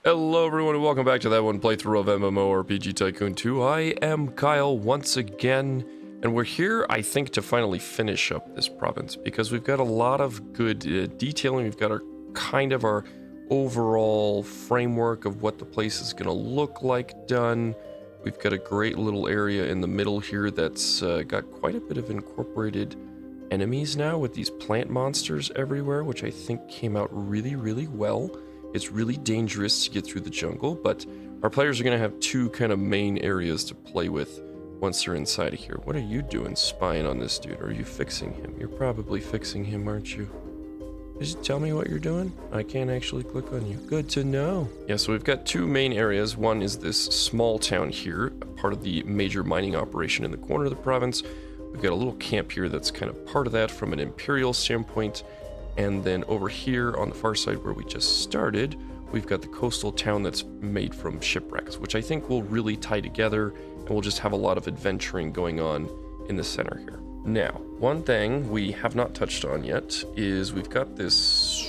Hello everyone and welcome back to that one playthrough of MMORPG Tycoon 2. I am Kyle once again, and we're here, I think, to finally finish up this province because we've got a lot of good detailing. We've got our overall framework of what the place is going to look like done. We've got a great little area in the middle here that's got quite a bit of incorporated enemies now with these plant monsters everywhere, which I think came out really, really well. It's really dangerous to get through the jungle, but our players are going to have two kind of main areas to play with once they're inside of here. What are you doing spying on this dude? Are you fixing him? You're probably fixing him, aren't you? Just tell me what you're doing. I can't actually click on you. Good to know. Yeah, so we've got two main areas. One is this small town here, part of the major mining operation in the corner of the province. We've got a little camp here that's kind of part of that from an imperial standpoint. And then over here on the far side where we just started, we've got the coastal town that's made from shipwrecks, which I think will really tie together, and we'll just have a lot of adventuring going on in the center here. Now, one thing we have not touched on yet is we've got this...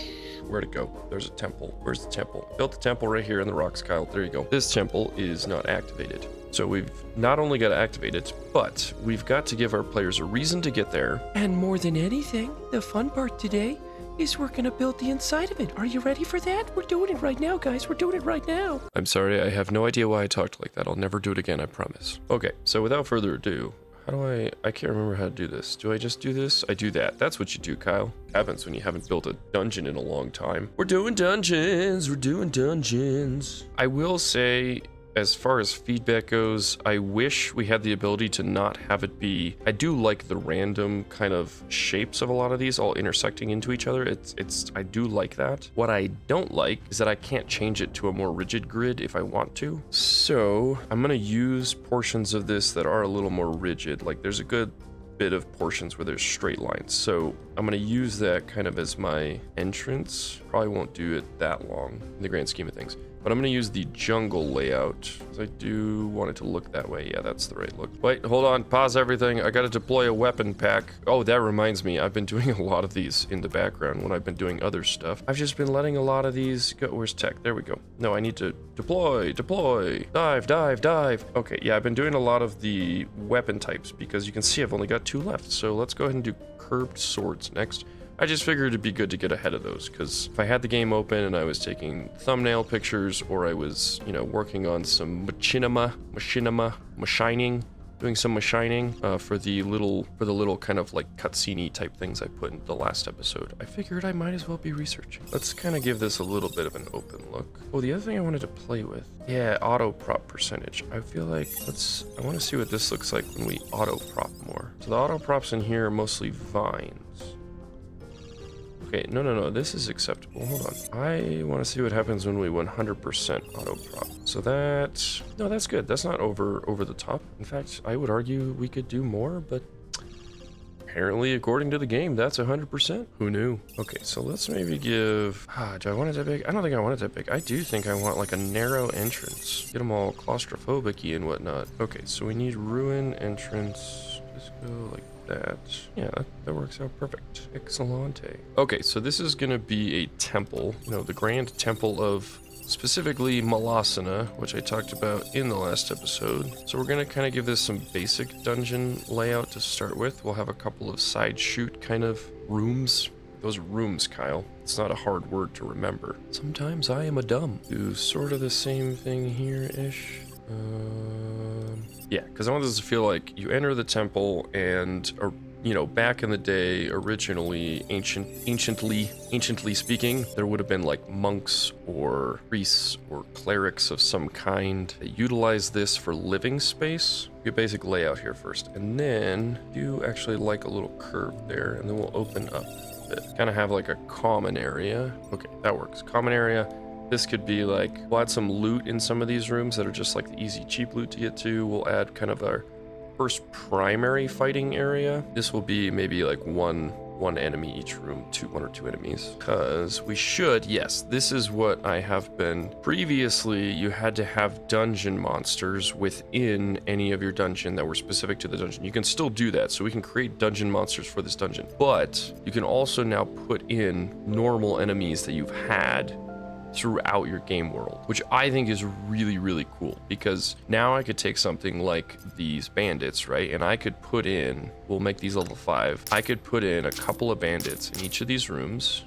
Where'd it go? There's a temple. Where's the temple? Built the temple right here in the rocks, Kyle. There you go. This temple is not activated. So we've not only got to activate it, but we've got to give our players a reason to get there. And more than anything, the fun part today is we're gonna build the inside of it. Are you ready for that? We're doing it right now, guys. We're doing it right now. I'm sorry, I have no idea why I talked like that. I'll never do it again, I promise. Okay, so without further ado, how do I can't remember how to do this. Do I just do this? I do that. That's what you do, Kyle. Happens when you haven't built a dungeon in a long time. We're doing dungeons. We're doing dungeons. I will say, as far as feedback goes, I wish we had the ability to not have it be... I do like the random kind of shapes of a lot of these all intersecting into each other. I do like that. What I don't like is that I can't change it to a more rigid grid if I want to. So I'm going to use portions of this that are a little more rigid. Like there's a good bit of portions where there's straight lines. So I'm going to use that kind of as my entrance. Probably won't do it that long in the grand scheme of things. But I'm going to use the jungle layout, because I do want it to look that way. Yeah, that's the right look. Wait, hold on. Pause everything. I got to deploy a weapon pack. Oh, that reminds me. I've been doing a lot of these in the background when I've been doing other stuff. I've just been letting a lot of these go. Where's tech? There we go. No, I need to deploy, dive, dive, dive. Okay, yeah, I've been doing a lot of the weapon types, because you can see I've only got 2 left. So let's go ahead and do curved swords next. I just figured it'd be good to get ahead of those, because if I had the game open and I was taking thumbnail pictures, or I was, working on some machining, doing some machining for the little kind of like cutscene-y type things I put in the last episode, I figured I might as well be researching. Let's kind of give this a little bit of an open look. Oh, the other thing I wanted to play with, yeah, auto prop percentage. I feel like I want to see what this looks like when we auto prop more. So the auto props in here are mostly vines. Okay, no, this is acceptable. Hold on. I want to see what happens when we 100% auto prop. So no, that's good. That's not over the top. In fact, I would argue we could do more, but apparently, according to the game, that's 100%. Who knew? Okay, so let's maybe give... do I want it that big? I don't think I want it that big. I do think I want like a narrow entrance. Get them all claustrophobic-y and whatnot. Okay, so we need ruin entrance. Just go like that. Yeah, that works out perfect. Excellente. Okay, so this is gonna be a temple, the grand temple of specifically Malasana, which I talked about in the last episode. So we're gonna kind of give this some basic dungeon layout to start with. We'll have a couple of side shoot kind of rooms. Those are rooms, Kyle. It's not a hard word to remember. Sometimes I am a dumb. Do sort of the same thing here-ish. Yeah, because I want this to feel like you enter the temple and, back in the day, originally, anciently speaking, there would have been like monks or priests or clerics of some kind that utilize this for living space. Your basic layout here first, and then do actually like a little curve there, and then we'll open up a bit. Kind of have like a common area. Okay, that works. Common area. This could be like, we'll add some loot in some of these rooms that are just like the easy, cheap loot to get to. We'll add kind of our first primary fighting area. This will be maybe like one enemy each room, 1 or 2 enemies. Because we should, yes, this is what I have been. Previously, you had to have dungeon monsters within any of your dungeon that were specific to the dungeon. You can still do that, so we can create dungeon monsters for this dungeon. But you can also now put in normal enemies that you've had throughout your game world, which I think is really, really cool, because now I could take something like these bandits, right? And I could put in, we'll make these level 5. I could put in a couple of bandits in each of these rooms,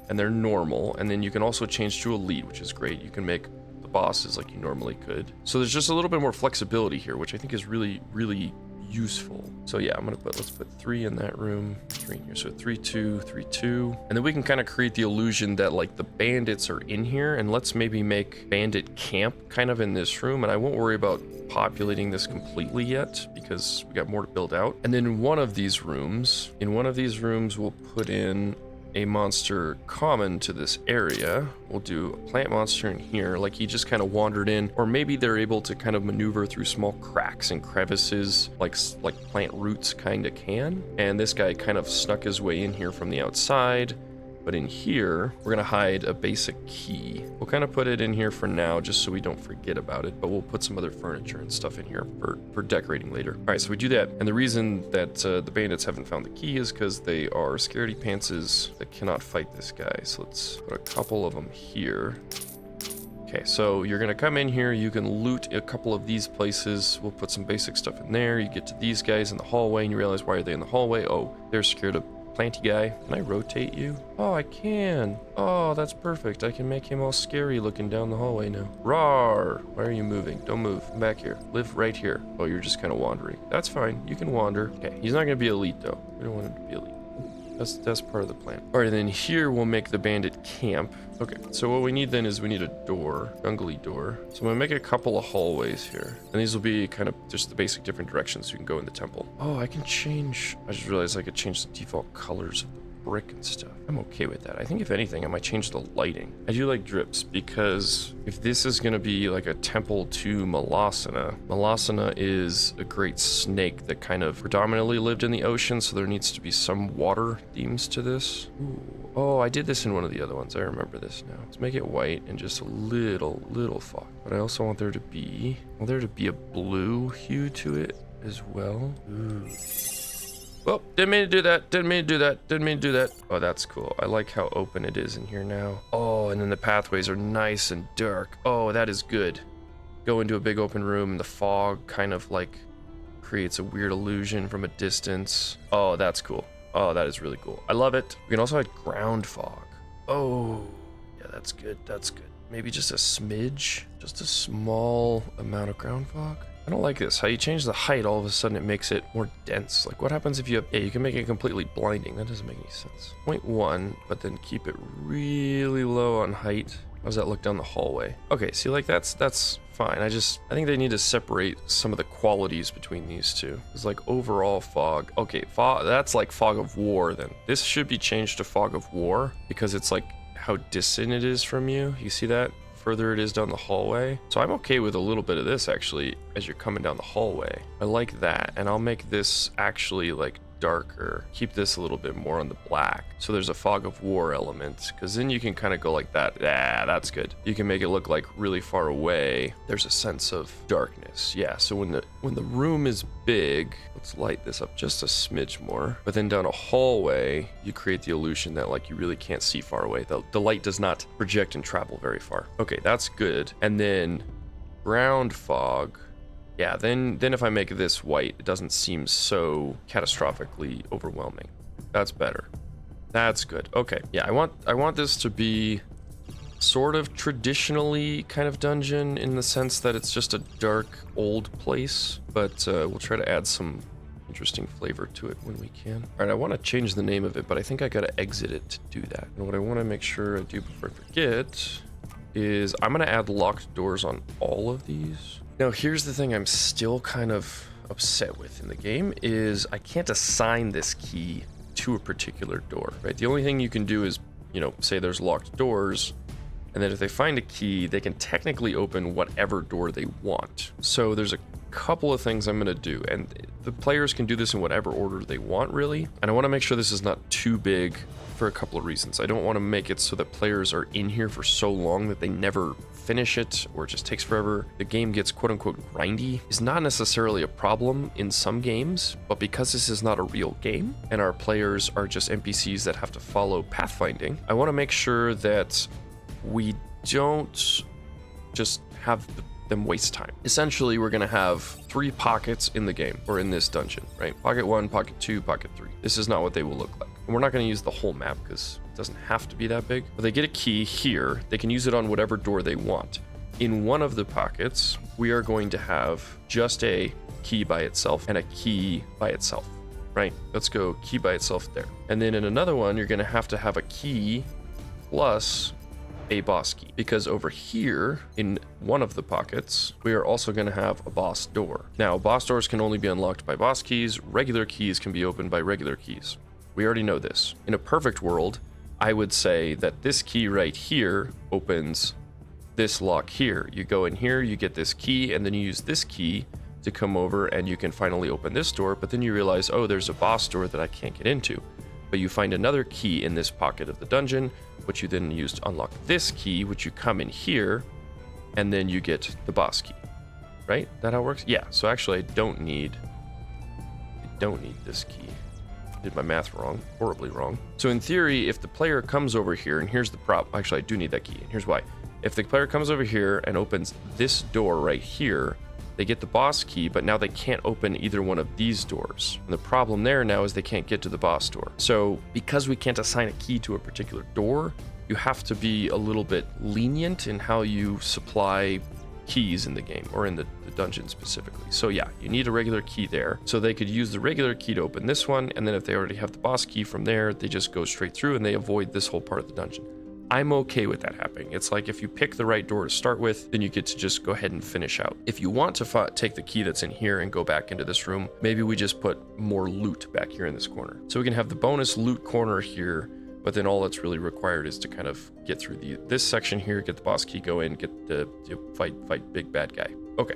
and they're normal. And then you can also change to elite, which is great. You can make the bosses like you normally could. So there's just a little bit more flexibility here, which I think is really, really useful. So yeah, let's put 3 in that room, 3 in here. So 3, 2, 3, 2. And then we can kind of create the illusion that like the bandits are in here, and let's maybe make bandit camp kind of in this room. And I won't worry about populating this completely yet because we got more to build out. And then in one of these rooms, we'll put in a monster common to this area. We'll do a plant monster in here, like he just kind of wandered in, or maybe they're able to kind of maneuver through small cracks and crevices like plant roots kind of can. And this guy kind of snuck his way in here from the outside. But in here, we're gonna hide a basic key. We'll kind of put it in here for now, just so we don't forget about it, but we'll put some other furniture and stuff in here for decorating later. All right, so we do that. And the reason that the bandits haven't found the key is because they are scaredy pantses that cannot fight this guy. So let's put a couple of them here. Okay, so you're gonna come in here, you can loot a couple of these places. We'll put some basic stuff in there. You get to these guys in the hallway and you realize, why are they in the hallway? Oh, they're scared of planty guy. Can I rotate you? Oh, I can. Oh, that's perfect. I can make him all scary looking down the hallway now. Rawr! Why are you moving? Don't move. Come back here. Live right here. Oh, you're just kind of wandering. That's fine. You can wander. Okay, he's not gonna be elite though. We don't want him to be elite. That's part of the plan. All right, then here we'll make the bandit camp. Okay, so what we need then is we need a door, jungly door. So I'm gonna make a couple of hallways here. And these will be kind of just the basic different directions you can go in the temple. Oh, I can change, I just realized I could change the default colors of the brick and stuff. I'm okay with that. I think if anything, I might change the lighting. I do like drips because if this is gonna be like a temple to Malasana is a great snake that kind of predominantly lived in the ocean, so there needs to be some water themes to this. Ooh. Oh, I did this in one of the other ones. I remember this now. Let's make it white and just a little fog. But I also want there to be a blue hue to it as well. Ooh. Well, didn't mean to do that. Oh, that's cool. I like how open it is in here now. Oh, and then the pathways are nice and dark. Oh, that is good. Go into a big open room and the fog kind of like creates a weird illusion from a distance. Oh, that's cool. Oh, that is really cool. I love it. We can also add ground fog. Oh, yeah, that's good. That's good. Maybe just a smidge, just a small amount of ground fog. I don't like this. How you change the height, all of a sudden it makes it more dense. Like what happens if you have, yeah, you can make it completely blinding. That doesn't make any sense. 0.1, but then keep it really low on height. How does that look down the hallway? Okay, see, like that's fine. I think they need to separate some of the qualities between these two. It's like overall fog. Okay, fog, that's like fog of war then. This should be changed to fog of war because it's like how distant it is from you. You see that? Further it is down the hallway. So I'm okay with a little bit of this actually as you're coming down the hallway. I like that. And I'll make this actually like darker. Keep this a little bit more on the black. So there's a fog of war element, because then you can kind of go like that. Yeah, that's good. You can make it look like really far away. There's a sense of darkness. Yeah, so when the room is big, let's light this up just a smidge more. But then down a hallway, you create the illusion that like you really can't see far away. The light does not project and travel very far. Okay, that's good. And then ground fog. Yeah, then if I make this white, it doesn't seem so catastrophically overwhelming. That's better. That's good. Okay, yeah, I want this to be sort of traditionally kind of dungeon in the sense that it's just a dark old place, but we'll try to add some interesting flavor to it when we can. All right, I want to change the name of it, but I think I got to exit it to do that. And what I want to make sure I do before I forget is I'm going to add locked doors on all of these. Now, here's the thing I'm still kind of upset with in the game is I can't assign this key to a particular door, right? The only thing you can do is, you know, say there's locked doors, and then if they find a key, they can technically open whatever door they want. So there's a couple of things I'm going to do, and the players can do this in whatever order they want, really. And I want to make sure this is not too big for a couple of reasons. I don't want to make it so that players are in here for so long that they never finish it or it just takes forever. The game gets quote unquote grindy is not necessarily a problem in some games, but because this is not a real game and our players are just NPCs that have to follow pathfinding, I want to make sure that we don't just have them waste time. Essentially, we're gonna have 3 pockets in the game, or in this dungeon, right? Pocket 1, Pocket 2, Pocket 3. This is not what they will look like. And we're not gonna use the whole map because it doesn't have to be that big. But they get a key here. They can use it on whatever door they want. In one of the pockets, we are going to have just a key by itself and a key by itself, right? Let's go key by itself there. And then in another one, you're gonna have to have a key plus a boss key, because over here in one of the pockets we are also going to have a boss door. Now, boss doors can only be unlocked by boss keys. Regular keys can be opened by regular keys. We already know this. In a perfect world, I would say that this key right here opens this lock here. You go in here, you get this key, and then you use this key to come over and you can finally open this door. But then you realize, oh, there's a boss door that I can't get into. But you find another key in this pocket of the dungeon, which you then use to unlock this key, which you come in here, and then you get the boss key, right? That how it works? Yeah, so actually I don't need this key. I did my math wrong, horribly wrong. So in theory, if the player comes over here, and here's the prop, actually I do need that key, and here's why. If the player comes over here and opens this door right here, they get the boss key, but now they can't open either one of these doors. And the problem there now is they can't get to the boss door. So because we can't assign a key to a particular door, you have to be a little bit lenient in how you supply keys in the game, or in the dungeon specifically. So yeah, you need a regular key there. So they could use the regular key to open this one, and then if they already have the boss key from there, they just go straight through and they avoid this whole part of the dungeon. I'm okay with that happening. It's like if you pick the right door to start with, then you get to just go ahead and finish out. If you want to take the key that's in here and go back into this room, maybe we just put more loot back here in this corner. So we can have the bonus loot corner here, but then all that's really required is to kind of get through this section here, get the boss key, go in, get the fight big bad guy. Okay.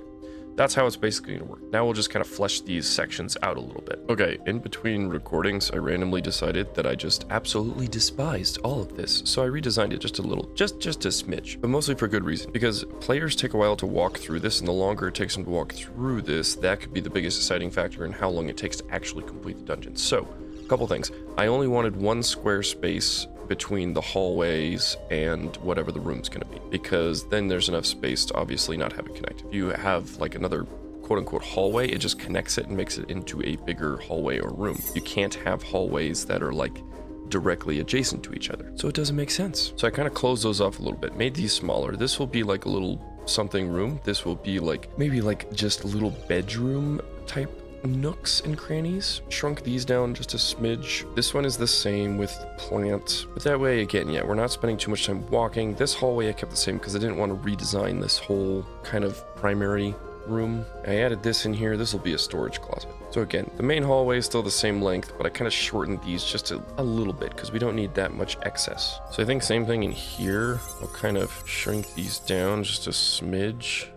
That's how it's basically going to work. Now we'll just kind of flesh these sections out a little bit. Okay, in between recordings, I randomly decided that I just absolutely despised all of this. So I redesigned it just a little, just a smidge, but mostly for good reason. Because players take a while to walk through this, and the longer it takes them to walk through this, that could be the biggest deciding factor in how long it takes to actually complete the dungeon. So, a couple things. I only wanted one square space between the hallways and whatever the room's going to be, because then there's enough space to obviously not have it connect. If you have like another quote-unquote hallway, it just connects it and makes it into a bigger hallway or room. You can't have hallways that are like directly adjacent to each other, so it doesn't make sense. So I kind of closed those off a little bit, made these smaller. This will be like a little something room. This will be like maybe like just a little bedroom type nooks and crannies. Shrunk these down just a smidge. This one is the same with plant, but that way, again, yeah, we're not spending too much time walking. This hallway I kept the same because I didn't want to redesign this whole kind of primary room. I added this in here. This will be a storage closet. So again, the main hallway is still the same length, but I kind of shortened these just a little bit because we don't need that much excess. So I think same thing in here. I'll kind of shrink these down just a smidge.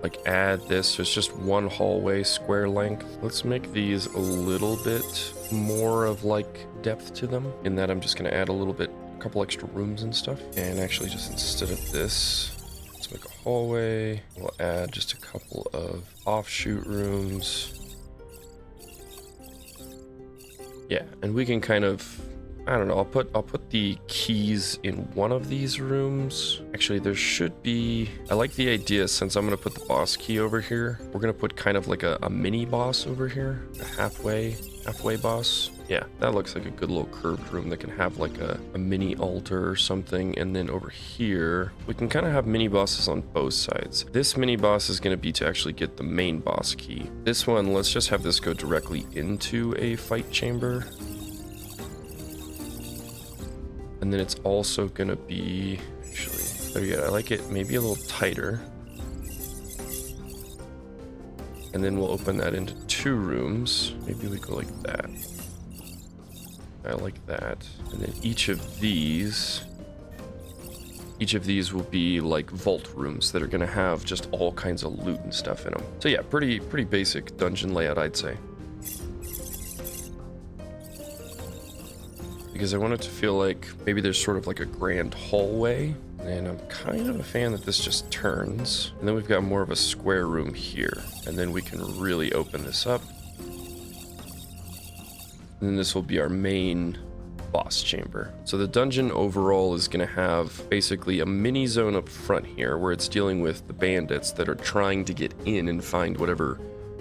Like add this, so it's just one hallway square length. Let's make these a little bit more of like depth to them, in that I'm just gonna add a couple extra rooms and stuff. And actually just instead of this, let's make a hallway. We'll add just a couple of offshoot rooms. Yeah, and we can kind of, I don't know, I'll put the keys in one of these rooms. Actually, there should be, I like the idea, since I'm gonna put the boss key over here, we're gonna put kind of like a mini boss over here, a halfway boss. Yeah, that looks like a good little curved room that can have like a mini altar or something. And then over here, we can kind of have mini bosses on both sides. This mini boss is gonna be to actually get the main boss key. This one, let's just have this go directly into a fight chamber. And then it's also gonna be, actually, there you go, I like it maybe a little tighter. And then we'll open that into 2 rooms. Maybe we go like that. I like that. And then each of these will be like vault rooms that are gonna have just all kinds of loot and stuff in them. So yeah, pretty basic dungeon layout, I'd say. Because I want it to feel like maybe there's sort of like a grand hallway, and I'm kind of a fan that this just turns, and then we've got more of a square room here, and then we can really open this up, and then this will be our main boss chamber. So the dungeon overall is going to have basically a mini zone up front here where it's dealing with the bandits that are trying to get in and find whatever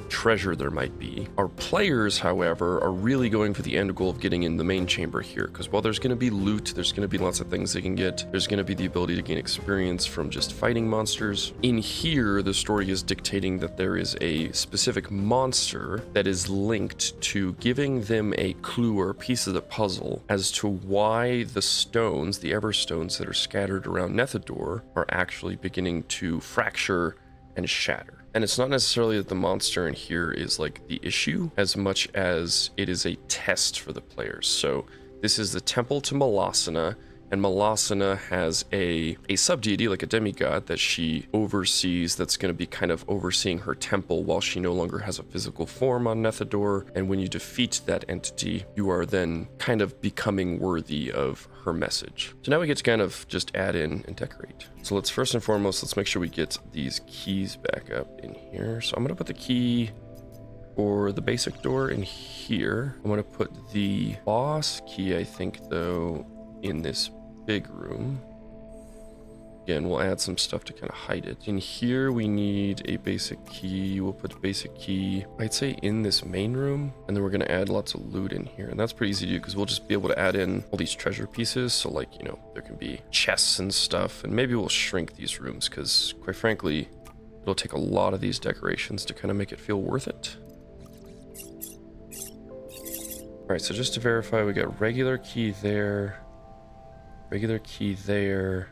treasure there might be. Our players, however, are really going for the end goal of getting in the main chamber here, because while there's going to be loot, there's going to be lots of things they can get, there's going to be the ability to gain experience from just fighting monsters. In here, the story is dictating that there is a specific monster that is linked to giving them a clue or a piece of the puzzle as to why the stones, the Everstones that are scattered around Nethador, are actually beginning to fracture and shatter. And it's not necessarily that the monster in here is like the issue as much as it is a test for the players. So this is the temple to Melasina, and Melasina has a sub-deity, like a demigod, that she oversees that's going to be kind of overseeing her temple while she no longer has a physical form on Nethador. And when you defeat that entity, you are then kind of becoming worthy of her message. So now we get to kind of just add in and decorate. So let's first and foremost, let's make sure we get these keys back up in here. So I'm going to put the key for the basic door in here. I'm going to put the boss key, I think, though, in this big room. Again, we'll add some stuff to kind of hide it. In here, we need a basic key. We'll put basic key, I'd say, in this main room, and then we're going to add lots of loot in here. And that's pretty easy to do because we'll just be able to add in all these treasure pieces. So, like, you know, there can be chests and stuff, and maybe we'll shrink these rooms because, quite frankly, it'll take a lot of these decorations to kind of make it feel worth it. All right, so just to verify, we got regular key there, regular key there,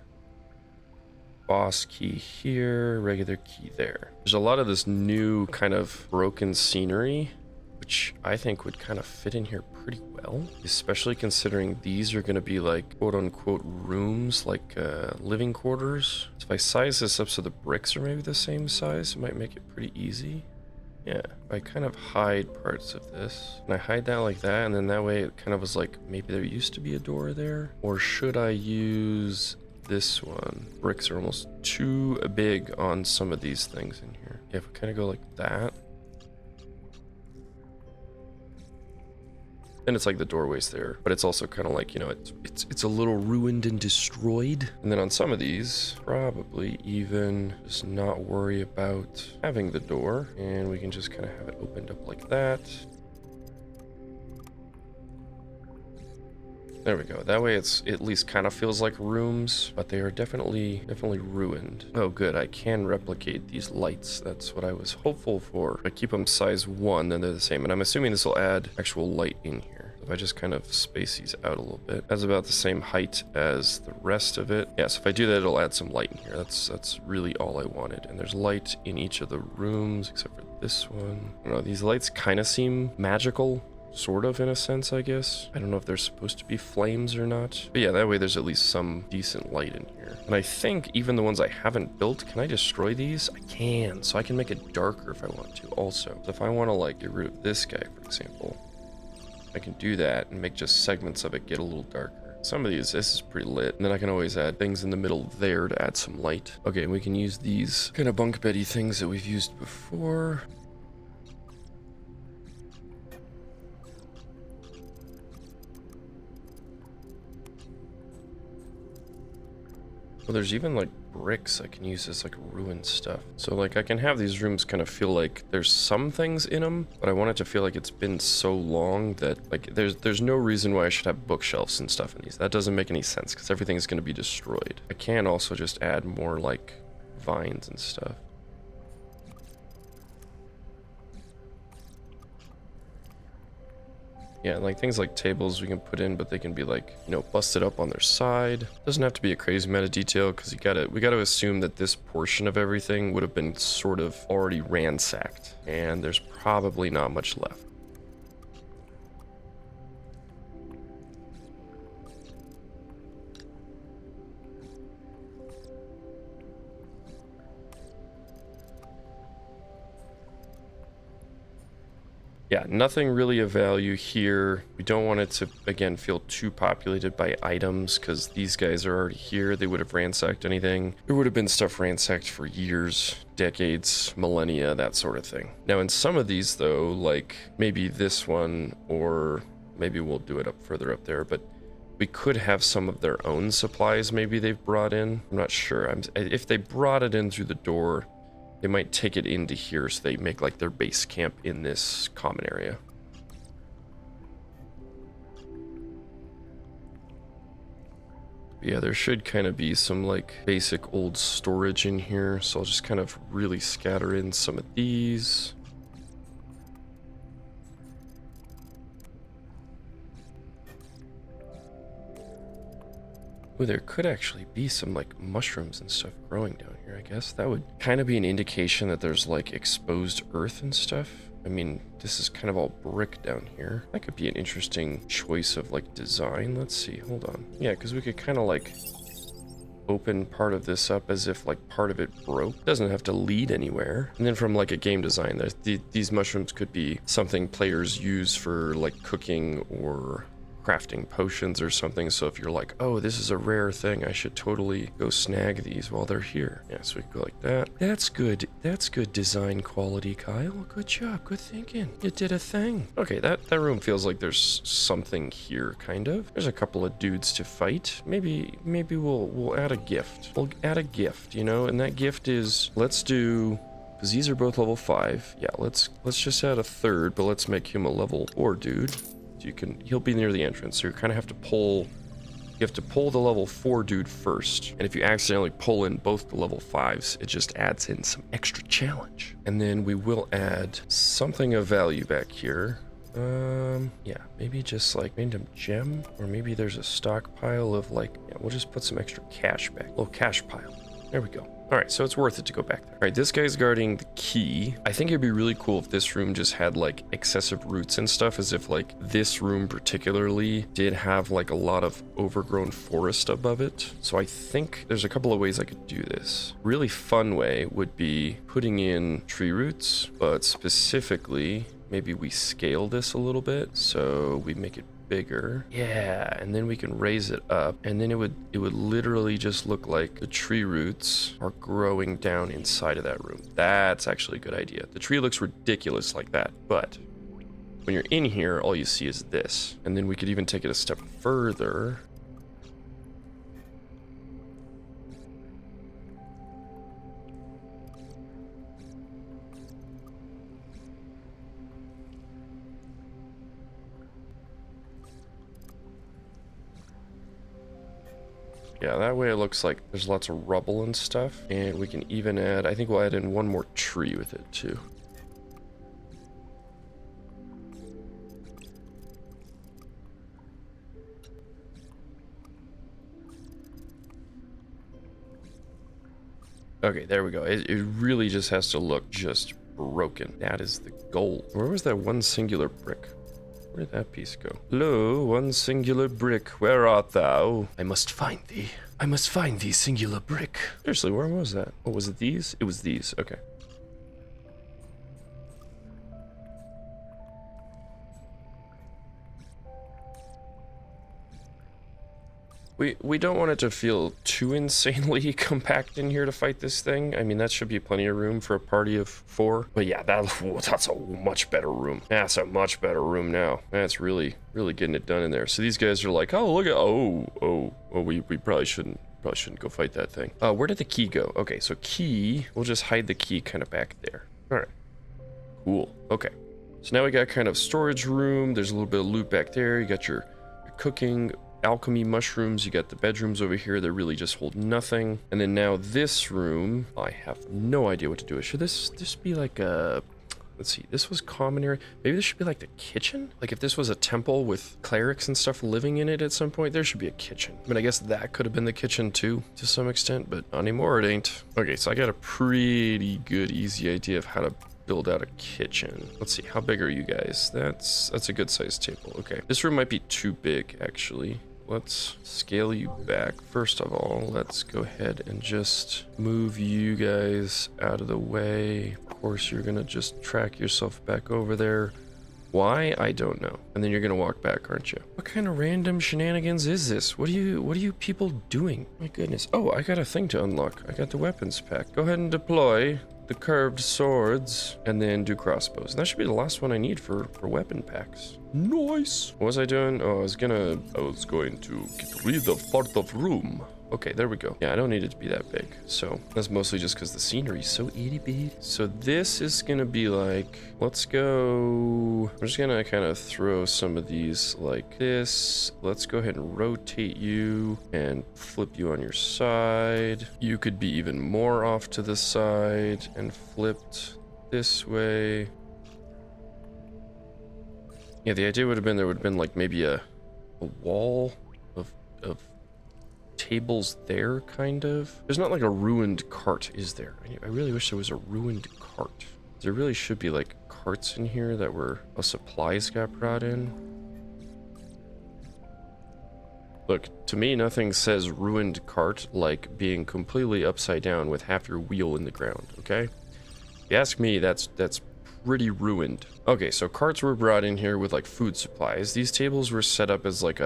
boss key here, regular key there. There's a lot of this new kind of broken scenery, which I think would kind of fit in here pretty well, especially considering these are going to be like quote unquote rooms, like living quarters. So if I size this up so the bricks are maybe the same size, it might make it pretty easy. Yeah, I kind of hide parts of this, and I hide that like that, and then that way it kind of was like, maybe there used to be a door there, or should I use this one? Bricks are almost too big on some of these things in here. Yeah, if we kind of go like that, then it's like the doorway's there, but it's also kind of like, you know, it's a little ruined and destroyed. And then on some of these, probably even just not worry about having the door, and we can just kind of have it opened up like that. There we go. That way it's at least kind of feels like rooms, but they are definitely ruined. Oh good, I can replicate these lights. That's what I was hopeful for. If I keep them size 1, then they're the same. And I'm assuming this will add actual light in here. If I just kind of space these out a little bit. That's about the same height as the rest of it. Yeah, so if I do that, it'll add some light in here. That's really all I wanted. And there's light in each of the rooms, except for this one. I don't know, these lights kind of seem magical. Sort of, in a sense, I guess. I don't know if they're supposed to be flames or not. But yeah, that way there's at least some decent light in here. And I think even the ones I haven't built, can I destroy these? I can, so I can make it darker if I want to also. So if I want to, like, get rid of this guy, for example, I can do that and make just segments of it get a little darker. Some of these, this is pretty lit. And then I can always add things in the middle there to add some light. Okay, and we can use these kind of bunk beddy things that we've used before. Well, there's even like bricks I can use as like ruined stuff. So like I can have these rooms kind of feel like there's some things in them, but I want it to feel like it's been so long that like there's no reason why I should have bookshelves and stuff in these. That doesn't make any sense because everything is going to be destroyed. I can also just add more like vines and stuff. Yeah, like things like tables we can put in, but they can be like, you know, busted up on their side. Doesn't have to be a crazy amount of detail because we gotta assume that this portion of everything would have been sort of already ransacked, and there's probably not much left. Yeah, nothing really of value here. We don't want it to, again, feel too populated by items because these guys are already here. They would have ransacked anything. There would have been stuff ransacked for years, decades, millennia, that sort of thing. Now, in some of these, though, like maybe this one, or maybe we'll do it up further up there, but We could have some of their own supplies maybe they've brought in. I'm not sure. If they brought it in through the door, they might take it into here so they make like their base camp in this common area. Yeah, there should kind of be some like basic old storage in here, so I'll just kind of really scatter in some of these. Ooh, there could actually be some like mushrooms and stuff growing down here, I guess. That would kind of be an indication that there's like exposed earth and stuff. I mean, this is kind of all brick down here. That could be an interesting choice of like design. Let's see, hold on. Yeah, because we could kind of like open part of this up as if like part of it broke. Doesn't have to lead anywhere. And then from like a game design, these mushrooms could be something players use for like cooking or crafting potions or something. So if you're like, oh, this is a rare thing, I should totally go snag these while they're here. Yeah, so we can go like that. That's good. That's good design quality, Kyle. Good job. Good thinking. You did a thing. Okay, that room feels like there's something here, kind of. There's a couple of dudes to fight. Maybe we'll add a gift. We'll add a gift, you know, and that gift is, let's do, because these are both level 5. Yeah, let's just add a third, but let's make him a level 4 dude. So he'll be near the entrance, so you kind of have to pull the level 4 dude first. And if you accidentally pull in both the level 5s, it just adds in some extra challenge. And then we will add something of value back here. Yeah, maybe just like random gem, or maybe there's a stockpile of like, yeah, we'll just put some extra cash back, a little cash pile. There we go. All right, so it's worth it to go back there. All right, this guy's guarding the key. I think it'd be really cool if this room just had like excessive roots and stuff, as if like this room particularly did have like a lot of overgrown forest above it. So I think there's a couple of ways I could do this. Really fun way would be putting in tree roots, but specifically, maybe we scale this a little bit. So we make it bigger. Yeah, and then we can raise it up, and then it would literally just look like the tree roots are growing down inside of that room. That's actually a good idea. The tree looks ridiculous like that, but when you're in here, all you see is this. And then we could even take it a step further. Yeah, that way it looks like there's lots of rubble and stuff. And we can even add, I think we'll add in one more tree with it too. Okay, there we go. It really just has to look just broken. That is the goal. Where was that one singular brick? Where did that piece go? Lo, one singular brick, where art thou? I must find thee. I must find thee, singular brick. Seriously, where was that? Oh, was it these? It was these, okay. We don't want it to feel too insanely compact in here to fight this thing. I mean, that should be plenty of room for a party of 4. But yeah, that's a much better room. That's a much better room now. That's really getting it done in there. So these guys are like, oh, look at, we probably shouldn't go fight that thing. Where did the key go? Okay, so key, we'll just hide the key kind of back there. All right, cool. Okay, so now we got kind of storage room. There's a little bit of loot back there. You got your cooking alchemy mushrooms. You got the bedrooms over here that really just hold nothing. And then now this room, I have no idea what to do with. Should this be like a, let's see, this was common area. Maybe this should be like the kitchen. Like if this was a temple with clerics and stuff living in it at some point, there should be a kitchen. I mean, I guess that could have been the kitchen too, to some extent, but not anymore, it ain't. Okay, so I got a pretty good, easy idea of how to build out a kitchen. Let's see, how big are you guys? That's a good sized table. Okay, this room might be too big actually. Let's scale you back. First of all, let's go ahead and just move you guys out of the way. Of course, you're gonna just track yourself back over there. Why? I don't know. And then you're gonna walk back, aren't you? What kind of random shenanigans is this? What are you people doing? My goodness. Oh, I got a thing to unlock. I got the weapons pack. Go ahead and deploy. the curved swords, and then do crossbows. And that should be the last one I need for weapon packs. Nice. What was I doing? Oh, I was going to get rid of part of room. Okay, there we go. Yeah, I don't need it to be that big. So that's mostly just because the scenery is so itty bitty. So this is gonna be like, let's go. I'm just gonna kind of throw some of these like this. Let's go ahead and rotate you and flip you on your side. You could be even more off to the side and flipped this way. Yeah, the idea would have been there would have been like maybe a wall of tables there, kind of. There's not like a ruined cart, is there? I really wish there was a ruined cart. There really should be like carts in here that were supplies got brought in. Look, to me, nothing says ruined cart like being completely upside down with half your wheel in the ground, okay? If you ask me, that's pretty ruined. Okay, so carts were brought in here with like food supplies. These tables were set up as like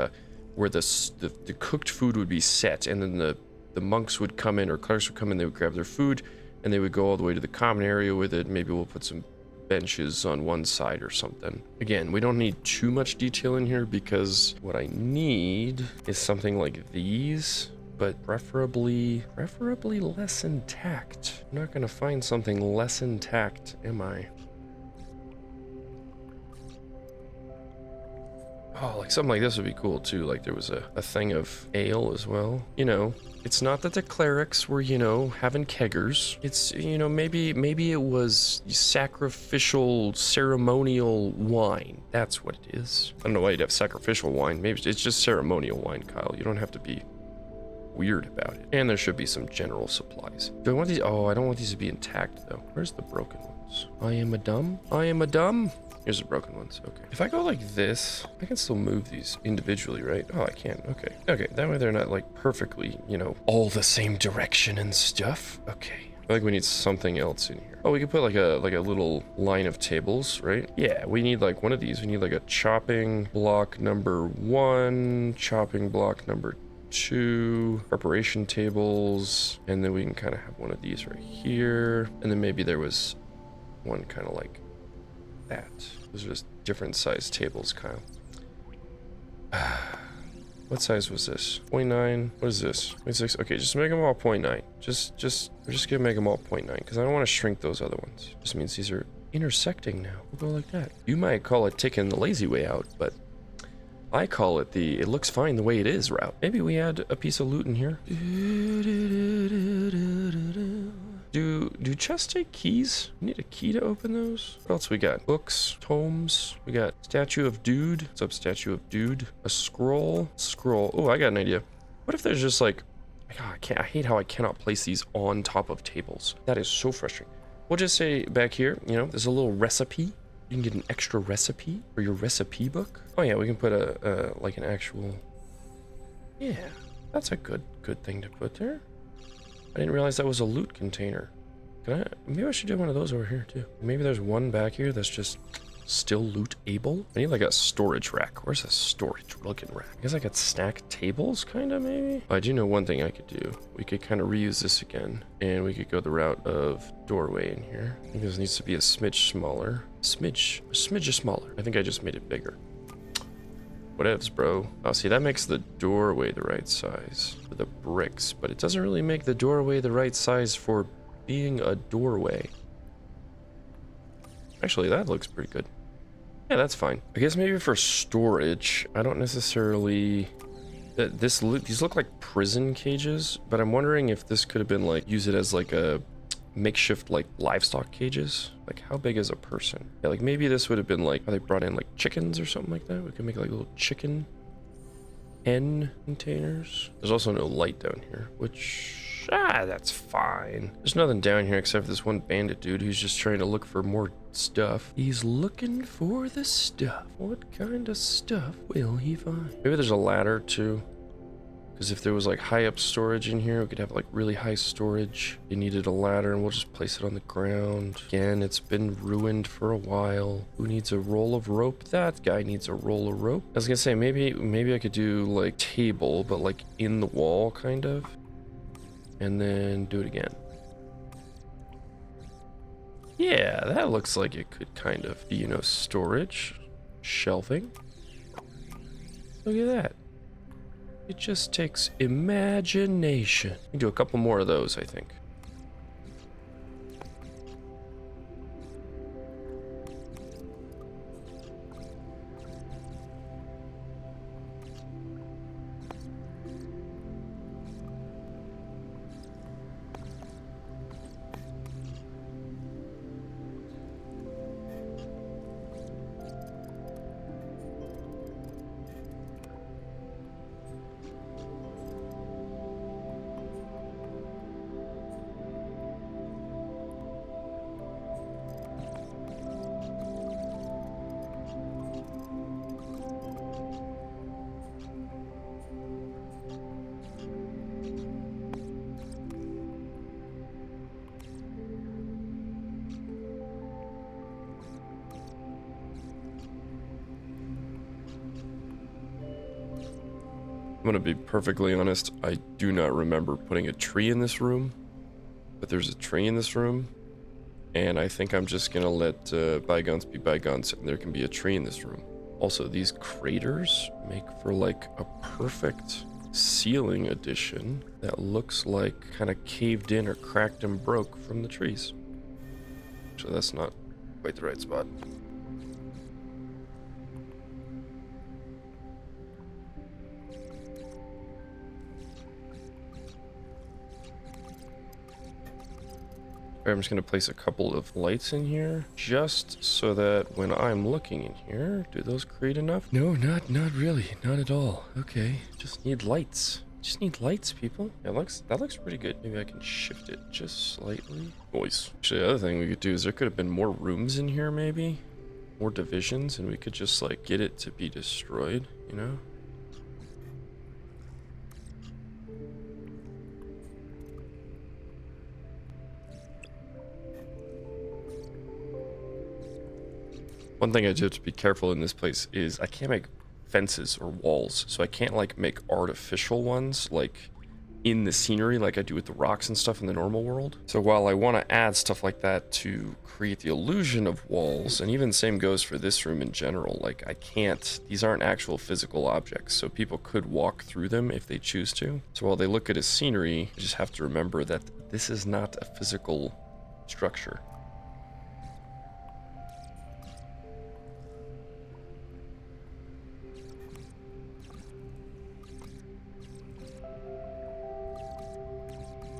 where the cooked food would be set, and then the monks would come in, or clerics would come in, they would grab their food, and they would go all the way to the common area with it. Maybe we'll put some benches on one side or something. Again, we don't need too much detail in here because what I need is something like these, but preferably less intact. I'm not gonna find something less intact, am I? Oh, like something like this would be cool too. Like there was a thing of ale as well. You know, it's not that the clerics were, you know, having keggers. It's, you know, maybe it was sacrificial ceremonial wine. That's what it is. I don't know why you'd have sacrificial wine. Maybe it's just ceremonial wine, Kyle. You don't have to be weird about it. And there should be some general supplies. Do I want these? Oh, I don't want these to be intact though. Where's the broken ones? I am a dumb. Here's the broken ones. Okay. If I go like this, I can still move these individually, right? Oh, I can. Okay. Okay. That way they're not like perfectly, you know, all the same direction and stuff. Okay. I feel like we need something else in here. Oh, we could put like a little line of tables, right? Yeah, we need like one of these. We need like a chopping block number 1, chopping block number 2, preparation tables, and then we can kind of have one of these right here. And then maybe there was one kind of like that. Those are just different size tables, Kyle. What size was this? 0.9. What is this? 0.6. Okay, just make them all 0.9. We're just gonna make them all 0.9 because I don't want to shrink those other ones. Just means these are intersecting now. We'll go like that. You might call it taking the lazy way out, but I call it it looks fine the way it is route. Maybe we add a piece of loot in here. Do chests take keys? We need a key to open those? What else we got? Books, tomes. We got statue of dude. What's up, statue of dude? A scroll. Oh, I got an idea. What if there's just like, I hate how I cannot place these on top of tables. That is so frustrating. We'll just say back here, you know, there's a little recipe. You can get an extra recipe for your recipe book. Oh yeah, we can put like an actual, yeah, that's a good thing to put there. I didn't realize that was a loot container. Maybe I should do one of those over here too. Maybe there's one back here that's just still loot-able. I need like a storage rack. Where's a storage looking rack? I guess I could stack tables, kind of, maybe? I do know one thing I could do. We could kind of reuse this again, and we could go the route of doorway in here. I think this needs to be a smidge smaller. A smidge smaller. I think I just made it bigger. Whatevs, bro. Oh, see, that makes the doorway the right size for the bricks, but it doesn't really make the doorway the right size for being a doorway. Actually, that looks pretty good. Yeah, that's fine. I guess maybe for storage, I don't necessarily... These look like prison cages, but I'm wondering if this could have been like, use it as like a makeshift like livestock cages. Like how big is a person? Yeah, like maybe this would have been like, they brought in like chickens or something like that. We could make like little chicken hen containers. There's also no light down here, which that's fine. There's nothing down here except for this one bandit dude who's just trying to look for more stuff. He's looking for the stuff. What kind of stuff will he find? Maybe there's a ladder too. Because if there was like high up storage in here, we could have like really high storage. You needed a ladder and we'll just place it on the ground. Again, it's been ruined for a while. Who needs a roll of rope? That guy needs a roll of rope. I was gonna say, maybe I could do like table, but like in the wall kind of. And then do it again. Yeah, that looks like it could kind of be, you know, storage, shelving. Look at that. It just takes imagination. We can do a couple more of those, I think. I'm gonna be perfectly honest, I do not remember putting a tree in this room, but there's a tree in this room, and I think I'm just gonna let bygones be bygones, and there can be a tree in this room. Also, these craters make for like a perfect ceiling addition that looks like kind of caved in or cracked and broke from the trees. So that's not quite the right spot. I'm just going to place a couple of lights in here, just so that when I'm looking in here, do those create enough? No, not really, not at all. Okay, just need lights. Just need lights, people. Yeah, that looks pretty good. Maybe I can shift it just slightly. Voice. Actually, the other thing we could do is there could have been more rooms in here, maybe more divisions, and we could just like get it to be destroyed, you know? One thing I do have to be careful in this place is I can't make fences or walls, so I can't like make artificial ones like in the scenery like I do with the rocks and stuff in the normal world. So while I want to add stuff like that to create the illusion of walls, and even the same goes for this room in general, like I can't, these aren't actual physical objects, so people could walk through them if they choose to. So while they look at a scenery, you just have to remember that this is not a physical structure.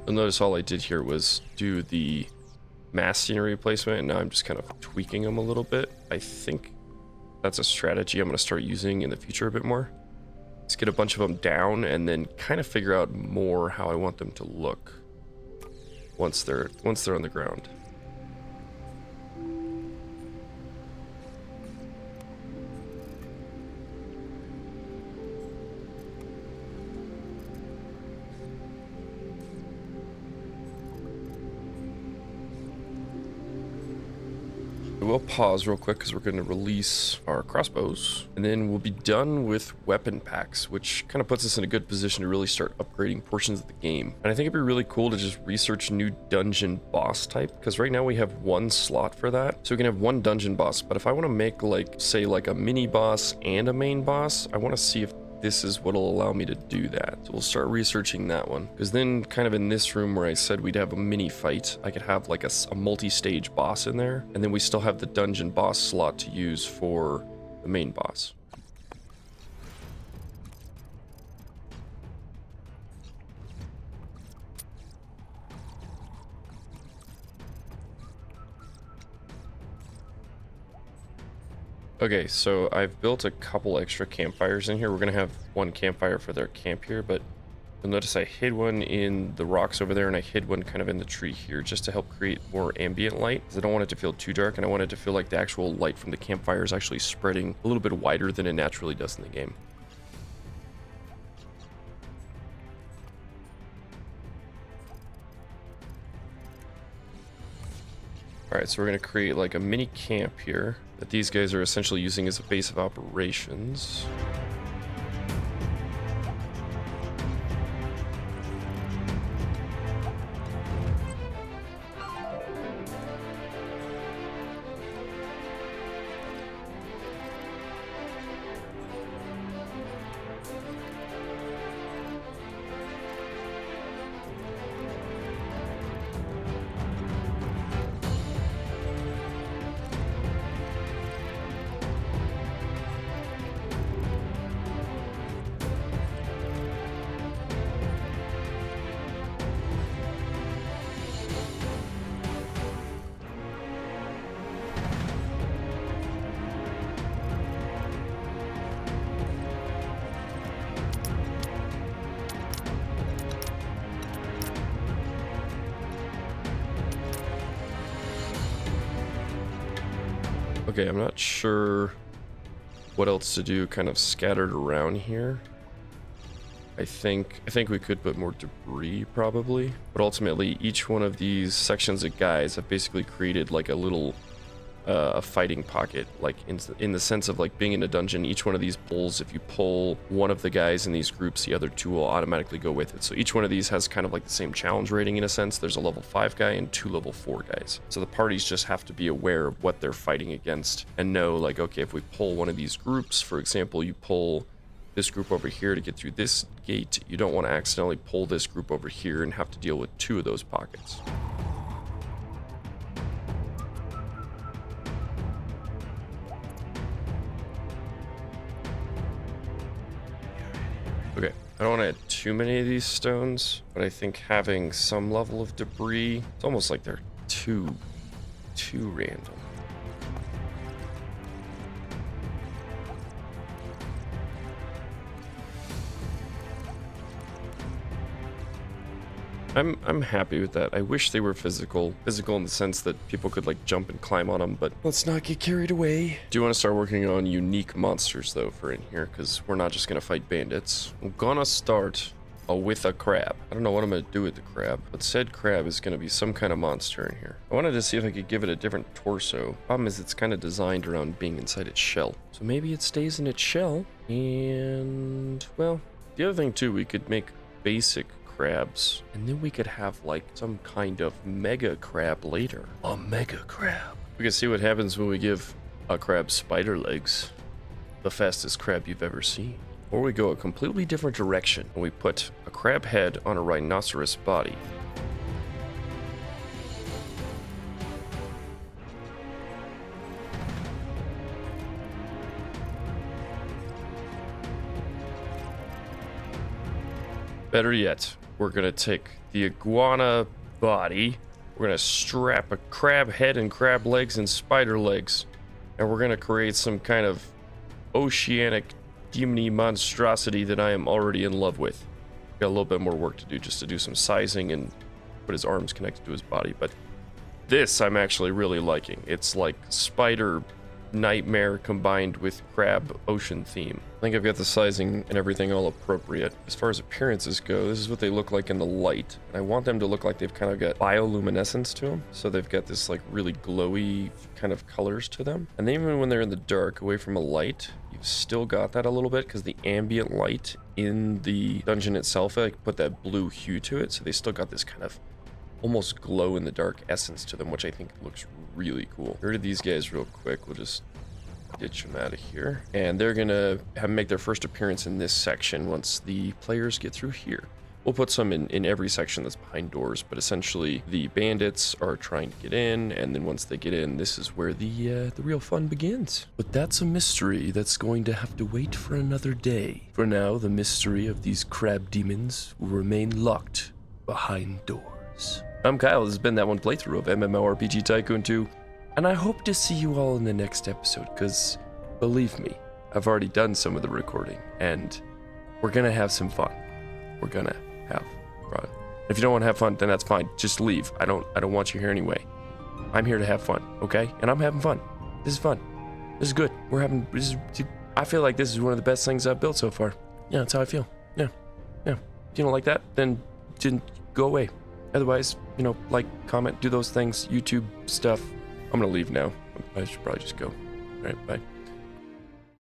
You'll notice all I did here was do the mass scenery placement, and now I'm just kind of tweaking them a little bit. I think that's a strategy I'm going to start using in the future a bit more. Let's get a bunch of them down and then kind of figure out more how I want them to look once they're on the ground. We'll pause real quick because we're going to release our crossbows, and then we'll be done with weapon packs, which kind of puts us in a good position to really start upgrading portions of the game. And I think it'd be really cool to just research new dungeon boss type, because right now we have one slot for that, so we can have one dungeon boss. But if I want to make like, say, like a mini boss and a main boss, I want to see if this is what'll allow me to do that. So we'll start researching that one, because then kind of in this room where I said we'd have a mini fight, I could have like a multi-stage boss in there, and then we still have the dungeon boss slot to use for the main boss. Okay, so I've built a couple extra campfires in here. We're gonna have one campfire for their camp here, but you'll notice I hid one in the rocks over there, and I hid one kind of in the tree here, just to help create more ambient light, because I don't want it to feel too dark, and I want it to feel like the actual light from the campfire is actually spreading a little bit wider than it naturally does in the game. Alright, so we're going to create like a mini camp here that these guys are essentially using as a base of operations. Okay, I'm not sure what else to do kind of scattered around here. I think we could put more debris probably, but ultimately each one of these sections of guys have basically created like a little a fighting pocket, like in the sense of like being in a dungeon. Each one of these pulls, if you pull one of the guys in these groups, the other two will automatically go with it. So each one of these has kind of like the same challenge rating in a sense. There's a level 5 guy and 2 level 4 guys. So the parties just have to be aware of what they're fighting against and know like, okay, if we pull one of these groups, for example, you pull this group over here to get through this gate, you don't want to accidentally pull this group over here and have to deal with 2 of those pockets. Okay, I don't want to add too many of these stones, but I think having some level of debris, it's almost like they're too random. I'm happy with that. I wish they were physical in the sense that people could like jump and climb on them, but let's not get carried away. Do you want to start working on unique monsters though for in here? Because we're not just gonna fight bandits. I'm gonna start with a crab. I don't know what I'm gonna do with the crab, but said crab is gonna be some kind of monster in here. I wanted to see if I could give it a different torso. Problem is it's kind of designed around being inside its shell. So maybe it stays in its shell. And well, the other thing too, we could make basic crabs, and then we could have like some kind of mega crab later. A mega crab. We can see what happens when we give a crab spider legs. The fastest crab you've ever seen. Or we go a completely different direction and we put a crab head on a rhinoceros body. Better yet, we're gonna take the iguana body, we're gonna strap a crab head and crab legs and spider legs, and we're gonna create some kind of oceanic demony monstrosity that I am already in love with. Got a little bit more work to do just to do some sizing and put his arms connected to his body, but this I'm actually really liking. It's like spider nightmare combined with crab ocean theme. I think I've got the sizing and everything all appropriate. As far as appearances go, this is what they look like in the light. And I want them to look like they've kind of got bioluminescence to them. So they've got this like really glowy kind of colors to them. And then even when they're in the dark, away from a light, you've still got that a little bit because the ambient light in the dungeon itself, like put that blue hue to it. So they still got this kind of almost glow in the dark essence to them, which I think looks really cool. Get rid of these guys real quick. We'll just ditch them out of here. And they're gonna make their first appearance in this section once the players get through here. We'll put some in every section that's behind doors, but essentially the bandits are trying to get in, and then once they get in, this is where the real fun begins. But that's a mystery that's going to have to wait for another day. For now, the mystery of these crab demons will remain locked behind doors. I'm Kyle, this has been that one playthrough of MMORPG Tycoon 2, and I hope to see you all in the next episode, because, believe me, I've already done some of the recording, and we're gonna have some fun. We're gonna have fun. If you don't want to have fun, then that's fine. Just leave. I don't want you here anyway. I'm here to have fun, okay? And I'm having fun. This is fun. This is good. I feel like this is one of the best things I've built so far. Yeah, that's how I feel. Yeah. If you don't like that, then go away. Otherwise, like, comment, do those things, YouTube stuff. I'm gonna leave now. I should probably just go. All right, bye.